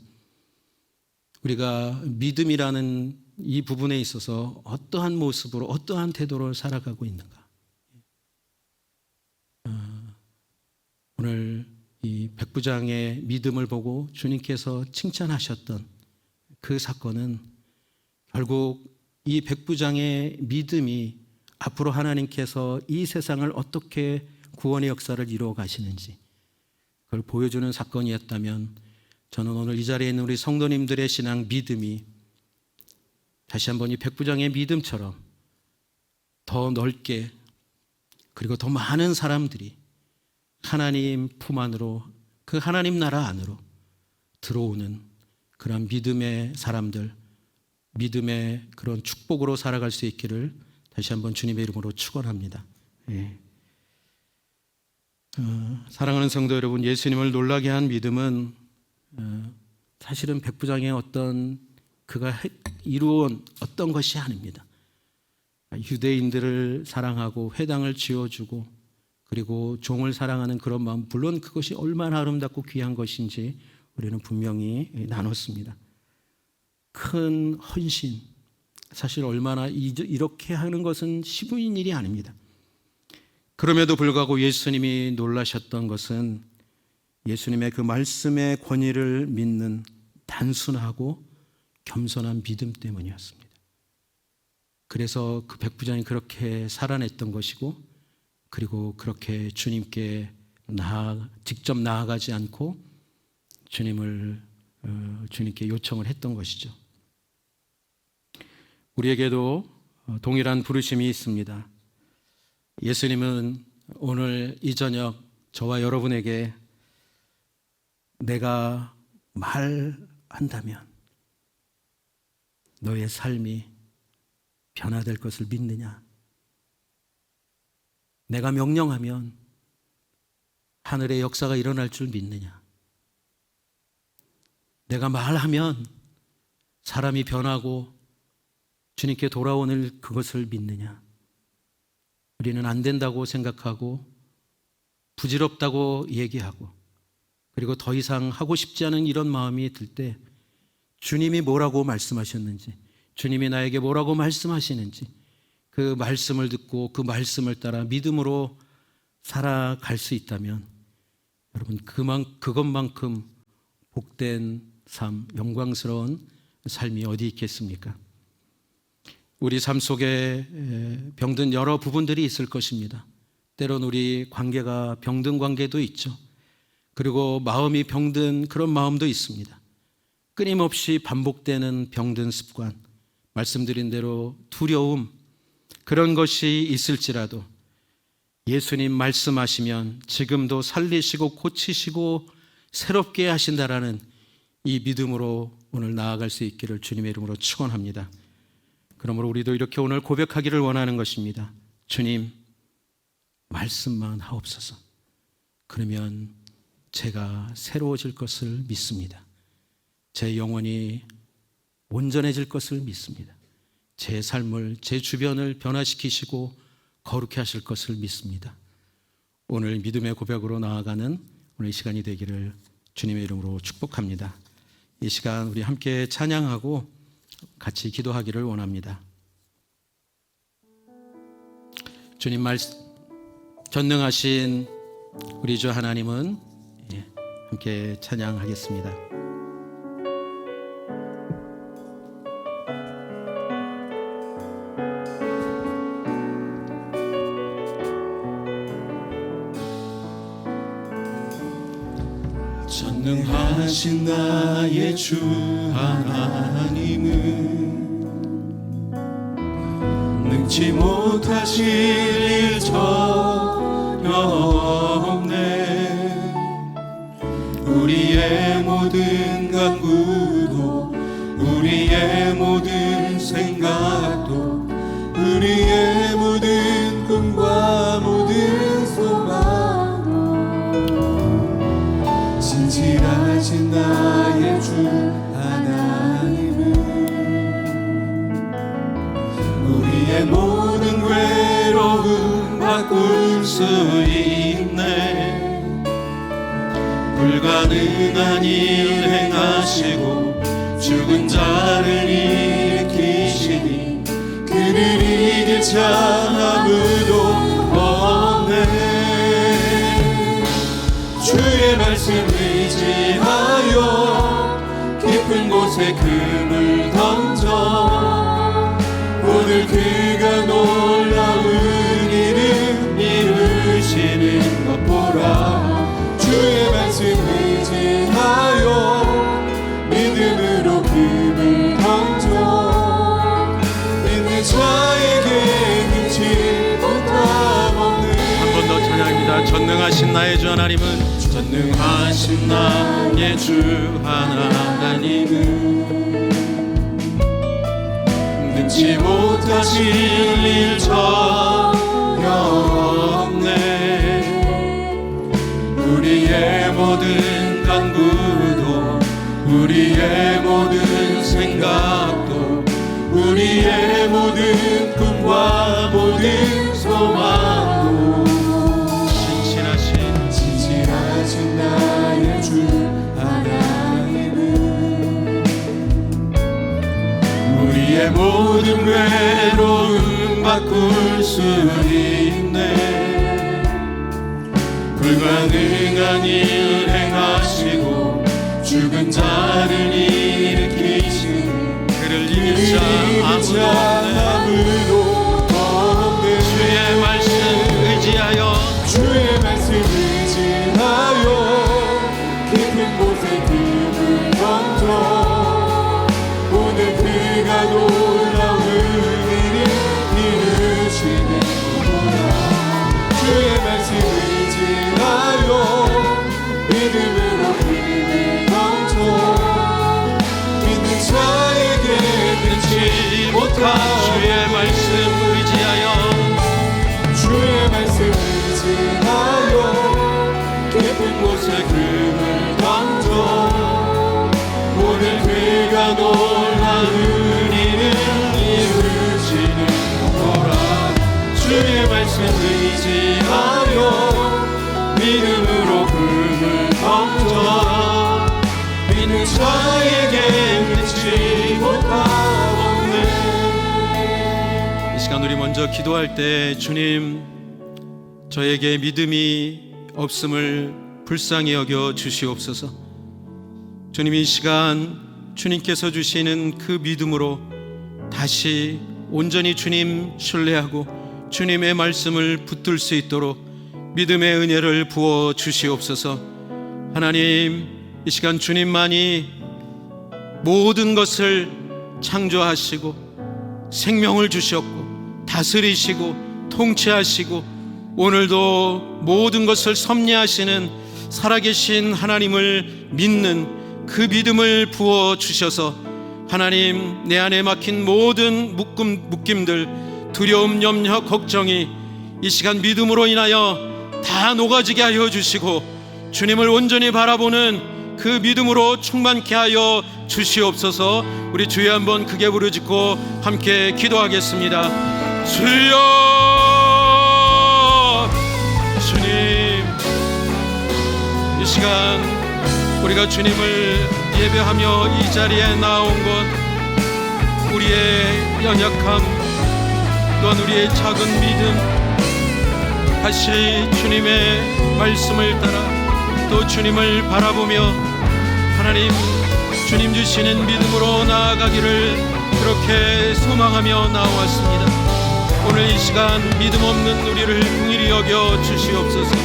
우리가 믿음이라는 이 부분에 있어서 어떠한 모습으로, 어떠한 태도로 살아가고 있는가? 오늘 이 백부장의 믿음을 보고 주님께서 칭찬하셨던 그 사건은 결국 이 백부장의 믿음이 앞으로 하나님께서 이 세상을 어떻게 구원의 역사를 이루어 가시는지 그걸 보여주는 사건이었다면, 저는 오늘 이 자리에 있는 우리 성도님들의 신앙 믿음이 다시 한번 이 백부장의 믿음처럼 더 넓게, 그리고 더 많은 사람들이 하나님 품 안으로, 그 하나님 나라 안으로 들어오는 그런 믿음의 사람들, 믿음의 그런 축복으로 살아갈 수 있기를 다시 한번 주님의 이름으로 축원합니다. 사랑하는 성도 여러분, 예수님을 놀라게 한 믿음은 사실은 백부장의 어떤 그가 이루어온 어떤 것이 아닙니다. 유대인들을 사랑하고 회당을 지어주고 그리고 종을 사랑하는 그런 마음, 물론 그것이 얼마나 아름답고 귀한 것인지 우리는 분명히 나눴습니다. 큰 헌신, 사실 얼마나 이렇게 하는 것은 쉬운 일이 아닙니다. 그럼에도 불구하고 예수님이 놀라셨던 것은 예수님의 그 말씀의 권위를 믿는 단순하고 겸손한 믿음 때문이었습니다. 그래서 그 백부장이 그렇게 살아냈던 것이고, 그리고 그렇게 주님께 직접 나아가지 않고 주님께 요청을 했던 것이죠. 우리에게도 동일한 부르심이 있습니다. 예수님은 오늘 이 저녁 저와 여러분에게 내가 말한다면 너의 삶이 변화될 것을 믿느냐? 내가 명령하면 하늘의 역사가 일어날 줄 믿느냐? 내가 말하면 사람이 변하고 주님께 돌아오는 그것을 믿느냐? 우리는 안 된다고 생각하고 부질없다고 얘기하고, 그리고 더 이상 하고 싶지 않은 이런 마음이 들 때 주님이 뭐라고 말씀하셨는지, 주님이 나에게 뭐라고 말씀하시는지 그 말씀을 듣고 그 말씀을 따라 믿음으로 살아갈 수 있다면 여러분, 그것만큼 복된 삶, 영광스러운 삶이 어디 있겠습니까? 우리 삶 속에 병든 여러 부분들이 있을 것입니다. 때론 우리 관계가 병든 관계도 있죠. 그리고 마음이 병든 그런 마음도 있습니다. 끊임없이 반복되는 병든 습관, 말씀드린 대로 두려움, 그런 것이 있을지라도 예수님 말씀하시면 지금도 살리시고 고치시고 새롭게 하신다라는 이 믿음으로 오늘 나아갈 수 있기를 주님의 이름으로 축원합니다. 그러므로 우리도 이렇게 오늘 고백하기를 원하는 것입니다. 주님, 말씀만 하옵소서. 그러면 제가 새로워질 것을 믿습니다. 제 영혼이 온전해질 것을 믿습니다. 제 삶을, 제 주변을 변화시키시고 거룩해 하실 것을 믿습니다. 오늘 믿음의 고백으로 나아가는 오늘 이 시간이 되기를 주님의 이름으로 축복합니다. 이 시간 우리 함께 찬양하고 같이 기도하기를 원합니다. 주님 말씀, 전능하신 우리 주 하나님은 함께 찬양하겠습니다. 전능하신 나의 주 하나님은 능치 못하실 일 전혀 없네. 우리의 모든 간구도 우리의 모든 생각도 우리의 모든 꿈과 모든 소망도 진실하신 나의 주 하나님은 우리의 모든 괴로움 바꿀 수 있네. 불가능한 일 행하시고 죽은 자를 일으키시니 그를 이길 자 아무도 없네. 주의 말씀 의지하여 깊은 곳에 금을 던져 오늘 그가 놀라운 일을 이루시는 것 보라. 주의 말씀 의지하여 믿음으로 금을 던져 믿는 자에게 능치 못함 없는. 한 번 더 찬양합니다. 전능하신 나의 주 하나님은, 전능하신 나의 주 하나님은 능치 못하실 일 전혀 없네. 우리의 모든 간구도 우리의 모든 생각도 우리의 모든 꿈과 모든 소망도 진실하신 나의 주 하나님은 우리의 모든 괴로움 바꿀 수 있네. 불가능한 일 행하시고 죽은 자를 일으키시니 그를 이길 자 아무도 없네. 주의 말씀 의지하여 주의 말씀 의지하여 깊은 곳에 금을 던져 오늘 그가 놀라운 일을 이루시는 거라. 주의 말씀 의지하여 믿음으로 금을 던져 믿는 자에게 능치 못한. 주의 말씀 의지하여 주의 말씀 의지하여 깊은 곳에 금을 던져 오늘 그가 놀라운 일을 이루시는 거라. 주의 말씀 의지하여 믿음으로 금을 던져 믿는 자에게 능치 못함 없네. 이 시간 우리 먼저 기도할 때, 주님, 저에게 믿음이 없음을 불쌍히 여겨 주시옵소서. 주님, 이 시간 주님께서 주시는 그 믿음으로 다시 온전히 주님 신뢰하고 주님의 말씀을 붙들 수 있도록 믿음의 은혜를 부어 주시옵소서. 하나님, 이 시간 주님만이 모든 것을 창조하시고 생명을 주셨고 다스리시고 통치하시고 오늘도 모든 것을 섭리하시는 살아계신 하나님을 믿는 그 믿음을 부어 주셔서 하나님, 내 안에 막힌 모든 묶임들, 두려움, 염려, 걱정이 이 시간 믿음으로 인하여 다 녹아지게 하여 주시고 주님을 온전히 바라보는 그 믿음으로 충만케 하여 주시옵소서. 우리 주여 한번 크게 부르짖고 함께 기도하겠습니다. 주여, 주님, 이 시간 우리가 주님을 예배하며 이 자리에 나온 것, 우리의 연약함 또한 우리의 작은 믿음, 다시 주님의 말씀을 따라 또 주님을 바라보며 하나님 주님 주시는 믿음으로 나아가기를 그렇게 소망하며 나왔습니다. 오늘 이 시간 믿음 없는 우리를 긍휼히 여겨 주시옵소서.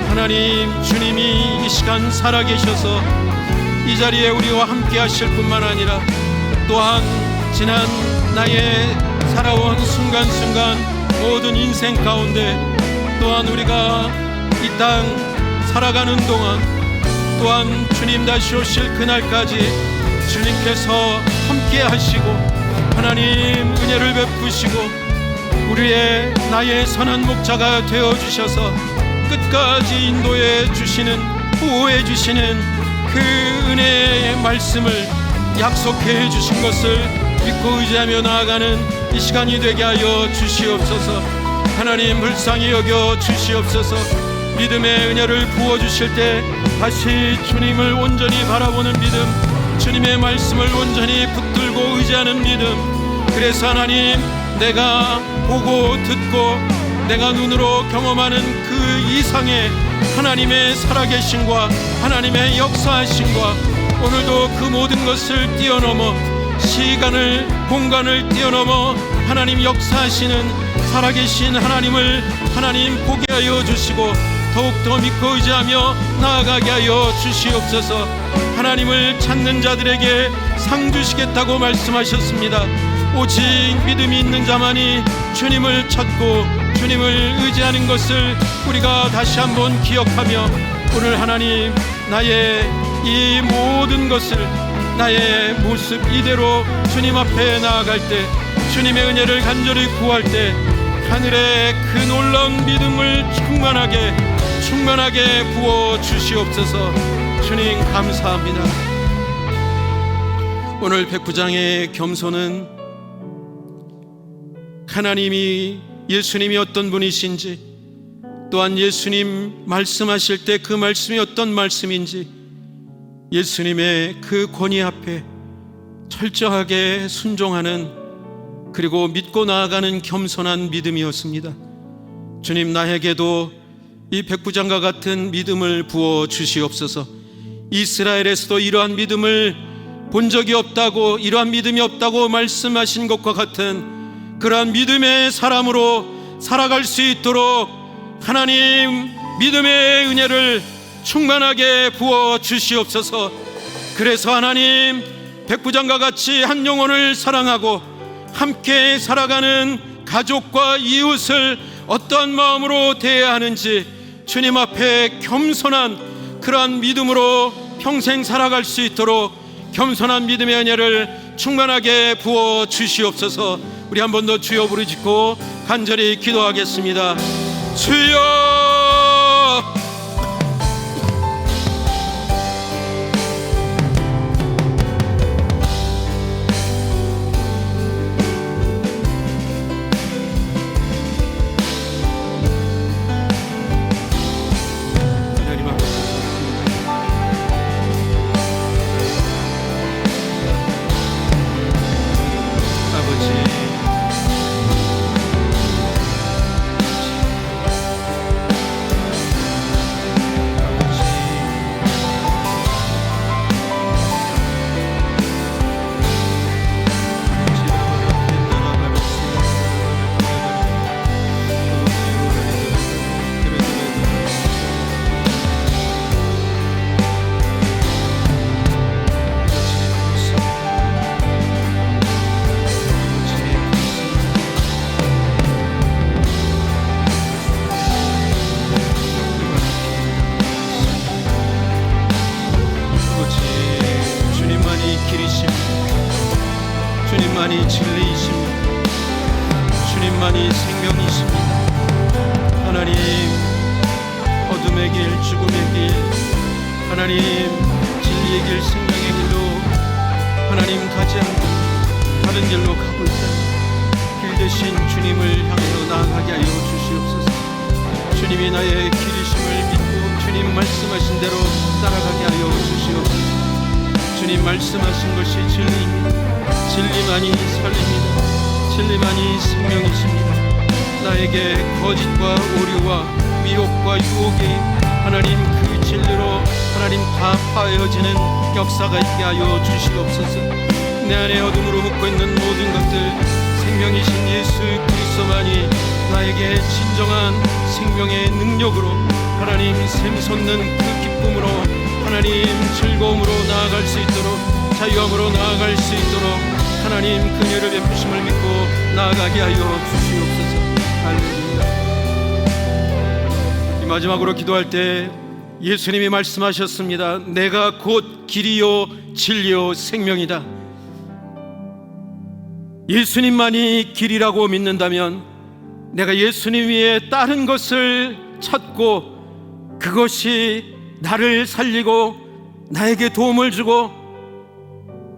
하나님, 주님이 이 시간 살아계셔서 이 자리에 우리와 함께 하실 뿐만 아니라 또한 지난 나의 살아온 순간순간 모든 인생 가운데 또한 우리가 이 땅 살아가는 동안 또한 주님 다시 오실 그날까지 주님께서 함께 하시고 하나님 은혜를 베푸시고 우리의 나의 선한 목자가 되어주셔서 끝까지 인도해 주시는, 보호해 주시는 그 은혜의 말씀을 약속해 주신 것을 믿고 의지하며 나아가는 이 시간이 되게 하여 주시옵소서. 하나님 불쌍히 여겨 주시옵소서. 믿음의 은혜를 부어주실 때 다시 주님을 온전히 바라보는 믿음, 주님의 말씀을 온전히 붙들고 의지하는 믿음, 그래서 하나님 내가 보고 듣고 내가 눈으로 경험하는 그 이상의 하나님의 살아계심과 하나님의 역사하심과 오늘도 그 모든 것을 뛰어넘어 시간을 공간을 뛰어넘어 하나님 역사하시는 살아계신 하나님을 하나님 보게 하여 주시고 더욱더 믿고 의지하며 나아가게 하여 주시옵소서. 하나님을 찾는 자들에게 상 주시겠다고 말씀하셨습니다. 오직 믿음이 있는 자만이 주님을 찾고 주님을 의지하는 것을 우리가 다시 한번 기억하며 오늘 하나님 나의 이 모든 것을 나의 모습 이대로 주님 앞에 나아갈 때 주님의 은혜를 간절히 구할 때 하늘의 그 놀라운 믿음을 충만하게 부어 주시옵소서. 주님 감사합니다. 오늘 백부장의 겸손은 하나님이 예수님이 어떤 분이신지 또한 예수님 말씀하실 때 그 말씀이 어떤 말씀인지 예수님의 그 권위 앞에 철저하게 순종하는 그리고 믿고 나아가는 겸손한 믿음이었습니다. 주님 나에게도 이 백부장과 같은 믿음을 부어 주시옵소서. 이스라엘에서도 이러한 믿음을 본 적이 없다고, 이러한 믿음이 없다고 말씀하신 것과 같은 그러한 믿음의 사람으로 살아갈 수 있도록 하나님 믿음의 은혜를 충만하게 부어 주시옵소서. 그래서 하나님 백부장과 같이 한 영혼을 사랑하고 함께 살아가는 가족과 이웃을 어떠한 마음으로 대해야 하는지 주님 앞에 겸손한 그러한 믿음으로 평생 살아갈 수 있도록 겸손한 믿음의 은혜를 충만하게 부어 주시옵소서. 우리 한 번 더 주여 부르짖고 간절히 기도하겠습니다. 주여, 주님만이 진리이십니다. 주님만이 생명이십니다. 하나님 어둠의 길, 죽음의 길, 하나님 진리의 길, 생명의 길로 하나님 가지 않고 다른 길로 가고 있다. 길 대신 주님을 향해서 나아가게 하여 주시옵소서. 주님이 나의 길이심을 믿고 주님 말씀하신 대로 따라가게 하여 주시옵소서. 주님 말씀하신 것이 진리입니다. 진리만이 살립니다. 진리만이 생명이십니다. 나에게 거짓과 오류와 미혹과 유혹이 하나님 그 진리로 하나님 다 파여지는 역사가 있게 하여 주시옵소서. 내 안에 어둠으로 묻고 있는 모든 것들, 생명이신 예수 그리스도만이 나에게 진정한 생명의 능력으로 하나님 샘솟는 그 기쁨으로 하나님 즐거움으로 나아갈 수 있도록, 자유함으로 나아갈 수 있도록 하나님 그녀를 베푸심을 믿고 나아가게 하여 주시옵소서. 할렐루야. 이 마지막으로 기도할 때 예수님이 말씀하셨습니다. 내가 곧 길이요 진리요 생명이다. 예수님만이 길이라고 믿는다면 내가 예수님 위에 다른 것을 찾고 그것이 나를 살리고 나에게 도움을 주고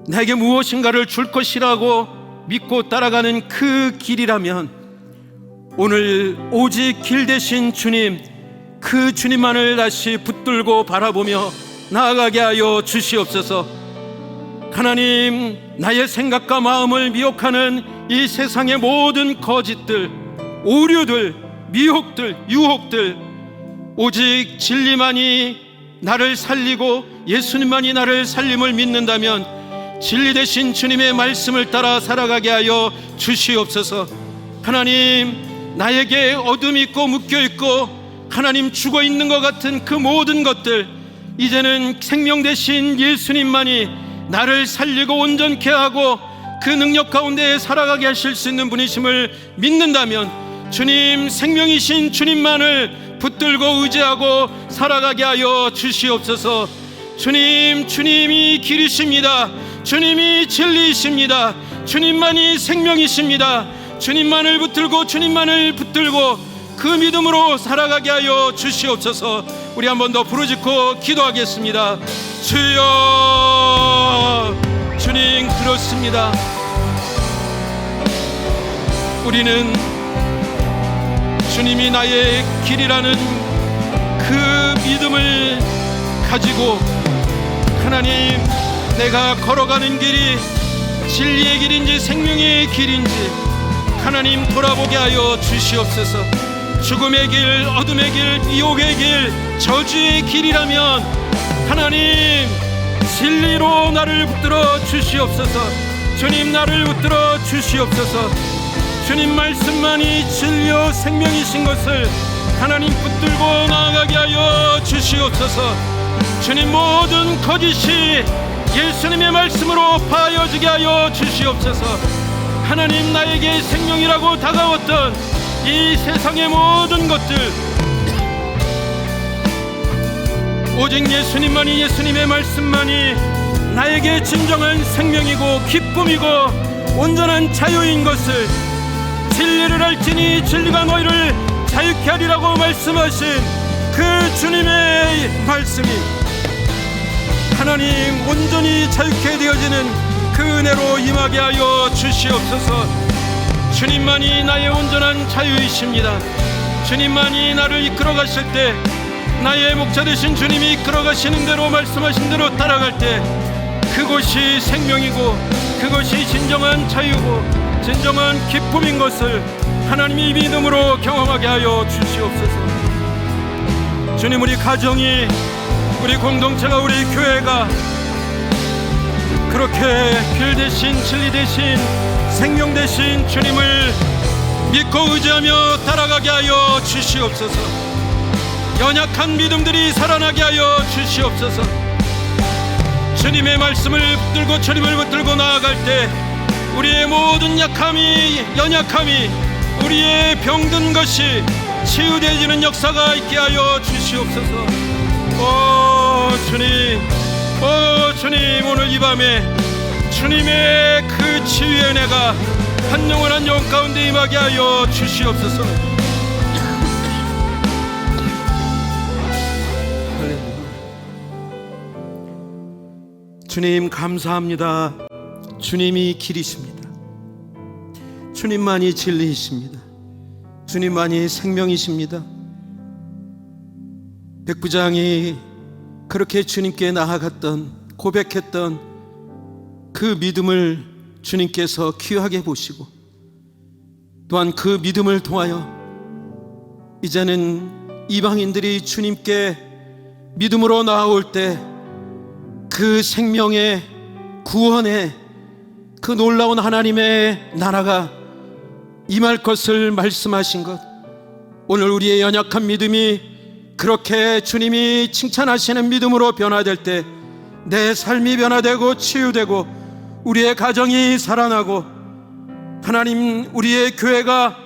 나에게 무엇인가를 줄 것이라고 믿고 따라가는 그 길이라면 오늘 오직 길 대신 주님, 그 주님만을 다시 붙들고 바라보며 나아가게 하여 주시옵소서. 하나님, 나의 생각과 마음을 미혹하는 이 세상의 모든 거짓들, 오류들, 미혹들, 유혹들, 오직 진리만이 나를 살리고 예수님만이 나를 살림을 믿는다면 진리 대신 주님의 말씀을 따라 살아가게 하여 주시옵소서. 하나님, 나에게 어둠이 있고 묶여있고 하나님 죽어있는 것 같은 그 모든 것들, 이제는 생명 대신 예수님만이 나를 살리고 온전케 하고 그 능력 가운데 살아가게 하실 수 있는 분이심을 믿는다면 주님, 생명이신 주님만을 붙들고 의지하고 살아가게 하여 주시옵소서. 주님, 주님이 길이십니다. 주님이 진리이십니다. 주님만이 생명이십니다. 주님만을 붙들고 주님만을 붙들고 그 믿음으로 살아가게 하여 주시옵소서. 우리 한 번 더 부르짖고 기도하겠습니다. 주여, 주님 그렇습니다. 우리는 주님이 나의 길이라는 그 믿음을 가지고 하나님, 내가 걸어가는 길이 진리의 길인지 생명의 길인지 하나님 돌아보게 하여 주시옵소서. 죽음의 길, 어둠의 길, 미혹의 길, 저주의 길이라면 하나님 진리로 나를 붙들어 주시옵소서. 주님, 나를 붙들어 주시옵소서. 주님 말씀만이 진리요 생명이신 것을 하나님 붙들고 나아가게 하여 주시옵소서. 주님, 모든 거짓이 예수님의 말씀으로 파여지게 하여 주시옵소서. 하나님, 나에게 생명이라고 다가왔던 이 세상의 모든 것들, 오직 예수님만이, 예수님의 말씀만이 나에게 진정한 생명이고 기쁨이고 온전한 자유인 것을, 진리를 알지니 진리가 너희를 자유케 하리라고 말씀하신 그 주님의 말씀이 하나님 온전히 자유케 되어지는 그 은혜로 임하게 하여 주시옵소서. 주님만이 나의 온전한 자유이십니다. 주님만이 나를 이끌어 가실 때, 나의 목자 되신 주님이 이끌어 가시는 대로 말씀하신 대로 따라갈 때 그것이 생명이고 그것이 진정한 자유고 진정한 기쁨인 것을 하나님이 믿음으로 경험하게 하여 주시옵소서. 주님, 우리 가정이, 우리 공동체가, 우리 교회가 그렇게 길 대신 진리 대신 생명 대신 주님을 믿고 의지하며 따라가게 하여 주시옵소서. 연약한 믿음들이 살아나게 하여 주시옵소서. 주님의 말씀을 붙들고 주님을 붙들고 나아갈 때 우리의 모든 약함이, 연약함이, 우리의 병든 것이 치유되어지는 역사가 있게 하여 주시옵소서. 주님, 오늘 이 밤에 주님의 그 치유의 은혜가 한 영혼 한 영혼 가운데 임하게 하여 주시옵소서. 주님 감사합니다. 주님이 길이십니다. 주님만이 진리이십니다. 주님만이 생명이십니다. 백부장이 그렇게 주님께 나아갔던, 고백했던 그 믿음을 주님께서 귀하게 보시고, 또한 그 믿음을 통하여 이제는 이방인들이 주님께 믿음으로 나아올 때 그 생명의 구원의 그 놀라운 하나님의 나라가 임할 것을 말씀하신 것, 오늘 우리의 연약한 믿음이 그렇게 주님이 칭찬하시는 믿음으로 변화될 때 내 삶이 변화되고 치유되고 우리의 가정이 살아나고 하나님, 우리의 교회가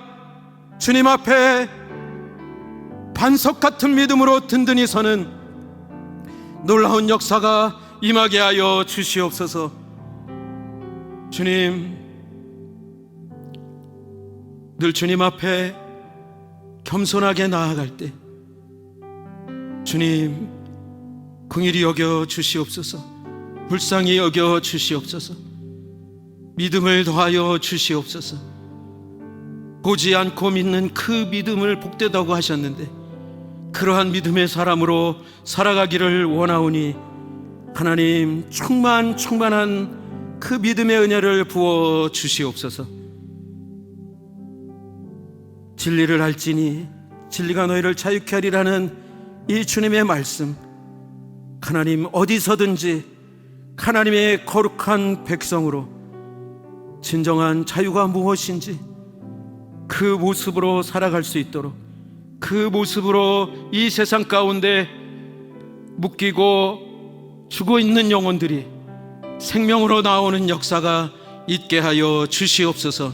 주님 앞에 반석 같은 믿음으로 든든히 서는 놀라운 역사가 임하게 하여 주시옵소서. 주님, 늘 주님 앞에 겸손하게 나아갈 때 주님 긍휼히 여겨 주시옵소서. 불쌍히 여겨 주시옵소서. 믿음을 더하여 주시옵소서. 보지 않고 믿는 그 믿음을 복되다고 하셨는데 그러한 믿음의 사람으로 살아가기를 원하오니 하나님, 충만한 그 믿음의 은혜를 부어 주시옵소서. 진리를 알지니 진리가 너희를 자유케 하리라는 이 주님의 말씀, 하나님, 어디서든지 하나님의 거룩한 백성으로 진정한 자유가 무엇인지 그 모습으로 살아갈 수 있도록, 그 모습으로 이 세상 가운데 묶이고 죽어 있는 영혼들이 생명으로 나오는 역사가 있게 하여 주시옵소서.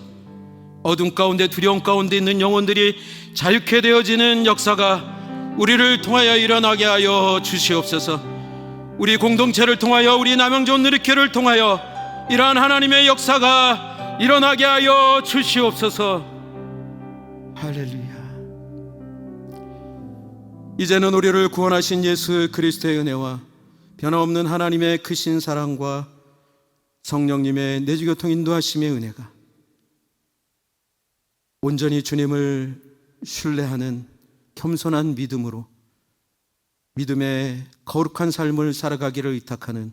어둠 가운데, 두려움 가운데 있는 영혼들이 자유케 되어지는 역사가 우리를 통하여 일어나게 하여 주시옵소서. 우리 공동체를 통하여, 우리 남양주온 누리교회를 통하여 이러한 하나님의 역사가 일어나게 하여 주시옵소서. 할렐루야. 이제는 우리를 구원하신 예수 그리스도의 은혜와 변함없는 하나님의 크신 사랑과 성령님의 내주교통 인도하심의 은혜가 온전히 주님을 신뢰하는 겸손한 믿음으로 믿음의 거룩한 삶을 살아가기를 의탁하는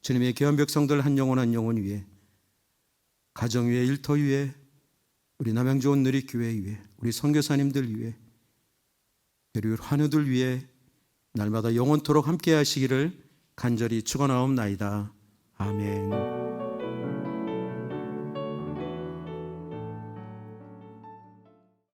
주님의 귀한 백성들 한 영혼 한 영혼 위에, 가정 위에, 일터 위에, 우리 남양주온 누리교회 위에, 우리 선교사님들 위에, 그리고 환우들 위에 날마다 영원토록 함께 하시기를 간절히 축원하옵나이다. 아멘.